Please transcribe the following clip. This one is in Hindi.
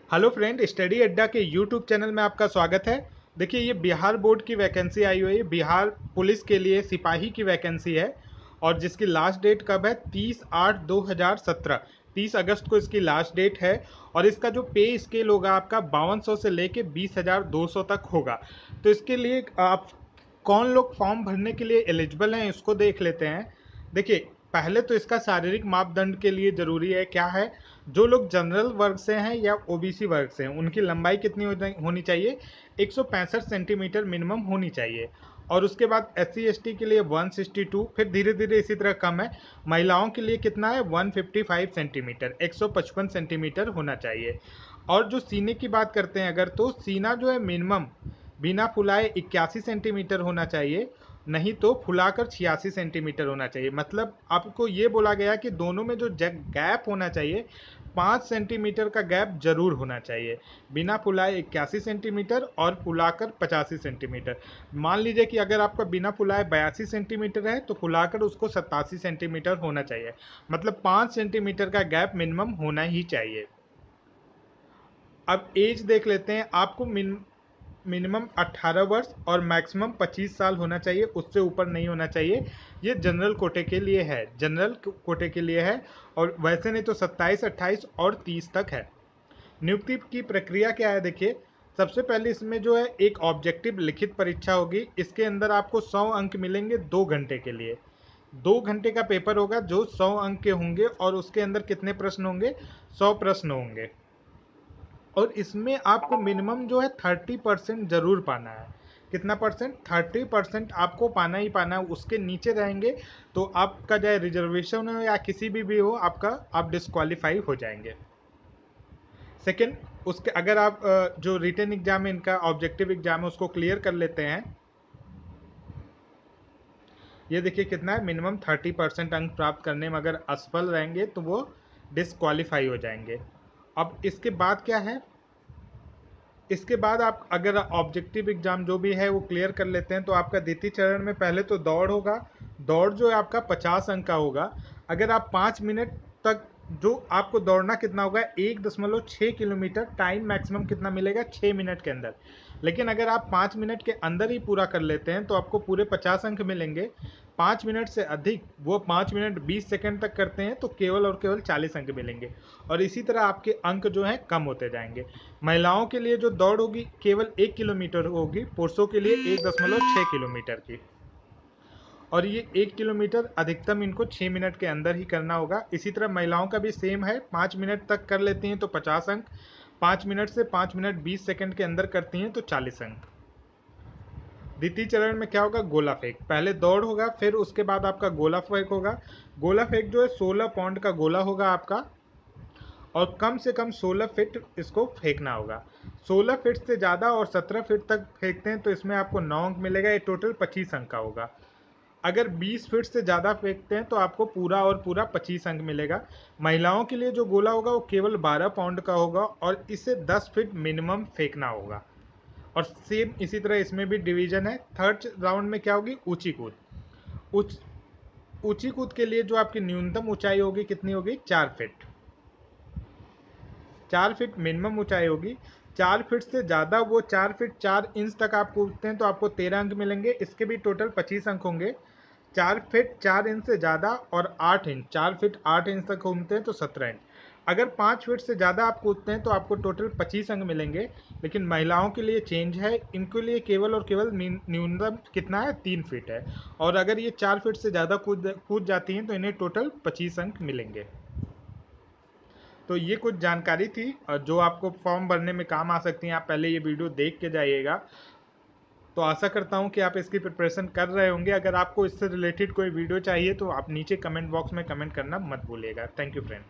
हेलो फ्रेंड, स्टडी अड्डा के यूट्यूब चैनल में आपका स्वागत है। देखिए, ये बिहार बोर्ड की वैकेंसी आई हुई है। बिहार पुलिस के लिए सिपाही की वैकेंसी है और जिसकी लास्ट डेट कब है? 30/8/2017, 30 अगस्त को इसकी लास्ट डेट है। और इसका जो पे स्केल होगा आपका 5200 से लेके 20,200 तक होगा। तो इसके लिए आप कौन लोग फॉर्म भरने के लिए एलिजिबल हैं इसको देख लेते हैं। देखिए, पहले तो इसका शारीरिक मापदंड के लिए ज़रूरी है। क्या है? जो लोग जनरल वर्ग से हैं या ओबीसी वर्ग से हैं, उनकी लंबाई कितनी होनी चाहिए? 165 सेंटीमीटर मिनिमम होनी चाहिए। और उसके बाद SC ST के लिए 162, फिर धीरे धीरे इसी तरह कम है। महिलाओं के लिए कितना है? 155 सेंटीमीटर, 155 सेंटीमीटर होना चाहिए। और जो सीने की बात करते हैं अगर, तो सीना जो है मिनिमम बिना फुलाए 81 सेंटीमीटर होना चाहिए, नहीं तो फुलाकर 86 सेंटीमीटर होना चाहिए। मतलब आपको ये बोला गया कि दोनों में जो गैप होना चाहिए 5 सेंटीमीटर का गैप जरूर होना चाहिए। बिना फुलाए 81 सेंटीमीटर और फुलाकर 85 सेंटीमीटर। मान लीजिए कि अगर आपका बिना फुलाए 82 सेंटीमीटर है तो फुलाकर उसको 87 सेंटीमीटर होना चाहिए। मतलब 5 सेंटीमीटर का गैप मिनिमम होना ही चाहिए। अब एज देख लेते हैं। आपको मिनिमम 18 वर्ष और मैक्सिमम 25 साल होना चाहिए, उससे ऊपर नहीं होना चाहिए। ये जनरल कोटे के लिए है, जनरल कोटे के लिए है। और वैसे नहीं तो 27, 28 और 30 तक है। नियुक्ति की प्रक्रिया क्या है? देखिए, सबसे पहले इसमें जो है एक ऑब्जेक्टिव लिखित परीक्षा होगी। इसके अंदर आपको 100 अंक मिलेंगे 2 घंटे के लिए। 2 घंटे का पेपर होगा जो 100 अंक के होंगे। और उसके अंदर कितने प्रश्न होंगे? 100 प्रश्न होंगे। और इसमें आपको मिनिमम जो है 30% जरूर पाना है। कितना परसेंट? 30% आपको पाना ही पाना है। उसके नीचे रहेंगे तो आपका चाहे रिजर्वेशन हो या किसी भी हो, आप डिस्क्वालीफाई हो जाएंगे। सेकेंड, उसके अगर आप जो रिटन एग्जाम है, इनका ऑब्जेक्टिव एग्जाम है, उसको क्लियर कर लेते हैं। ये देखिए कितना है, मिनिमम 30% अंक प्राप्त करने में अगर असफल रहेंगे तो वो डिस्क्वालीफाई हो जाएंगे। अब इसके बाद क्या है? इसके बाद आप अगर ऑब्जेक्टिव एग्जाम जो भी है वो क्लियर कर लेते हैं तो आपका द्वितीय चरण में पहले तो दौड़ होगा। दौड़ जो है आपका 50 अंक का होगा। अगर आप 5 मिनट तक जो आपको दौड़ना कितना होगा? 1.6 किलोमीटर। टाइम मैक्सिमम कितना मिलेगा? 6 मिनट के अंदर। लेकिन अगर आप 5 मिनट के अंदर ही पूरा कर लेते हैं तो आपको पूरे 50 अंक मिलेंगे। 5 मिनट से अधिक, वो 5 मिनट 20 सेकंड तक करते हैं तो केवल और केवल 40 अंक मिलेंगे। और इसी तरह आपके अंक जो हैं कम होते जाएंगे। महिलाओं के लिए जो दौड़ होगी केवल 1 किलोमीटर होगी, पुरुषों के लिए 1.6 किलोमीटर की। और ये 1 किलोमीटर अधिकतम इनको 6 मिनट के अंदर ही करना होगा। इसी तरह महिलाओं का भी सेम है, 5 मिनट तक कर लेती हैं तो 50 अंक, 5 मिनट से 5 मिनट 20 सेकंड के अंदर करती हैं तो 40 अंक। द्वितीय चरण में क्या होगा? गोला फेंक। पहले दौड़ होगा, फिर उसके बाद आपका गोला फेंक होगा। गोला फेंक जो है 16 पाउंड का गोला होगा आपका। और कम से कम 16 फीट इसको फेंकना होगा। 16 फीट से ज़्यादा और 17 फीट तक फेंकते हैं तो इसमें आपको 9 अंक मिलेगा। ये टोटल 25 अंक का होगा। अगर 20 फीट से ज़्यादा फेंकते हैं तो आपको पूरा और पूरा 25 अंक मिलेगा। महिलाओं के लिए जो गोला होगा वो केवल 12 पाउंड का होगा और इसे 10 फीट मिनिमम फेंकना होगा। और सेम इसी तरह इसमें भी डिवीजन है। थर्ड राउंड में क्या होगी? ऊंची कूद। ऊंची कूद के लिए जो आपकी न्यूनतम ऊंचाई होगी कितनी होगी? 4 फीट। 4 फीट मिनिमम ऊंचाई होगी। 4 फीट से ज़्यादा, वो 4 फीट 4 इंच तक आप कूदते हैं तो आपको 13 अंक मिलेंगे। इसके भी टोटल 25 अंक होंगे। 4 फीट 4 इंच से ज़्यादा और 8 इंच, 4 फीट 8 इंच तक कूदते हैं तो 17 इंच। अगर 5 फीट से ज़्यादा आप कूदते हैं तो आपको टोटल 25 अंक मिलेंगे। लेकिन महिलाओं के लिए चेंज है, इनके लिए केवल और केवल न्यूनतम कितना है? 3 फीट है। और अगर ये 4 फीट से ज़्यादा कूद जाती हैं तो इन्हें टोटल 25 अंक मिलेंगे। तो ये कुछ जानकारी थी जो आपको फॉर्म भरने में काम आ सकती है। आप पहले ये वीडियो देख के जाइएगा। तो आशा करता हूँ कि आप इसकी प्रिपरेशन कर रहे होंगे। अगर आपको इससे रिलेटेड कोई वीडियो चाहिए तो आप नीचे कमेंट बॉक्स में कमेंट करना मत भूलिएगा। Thank you friend.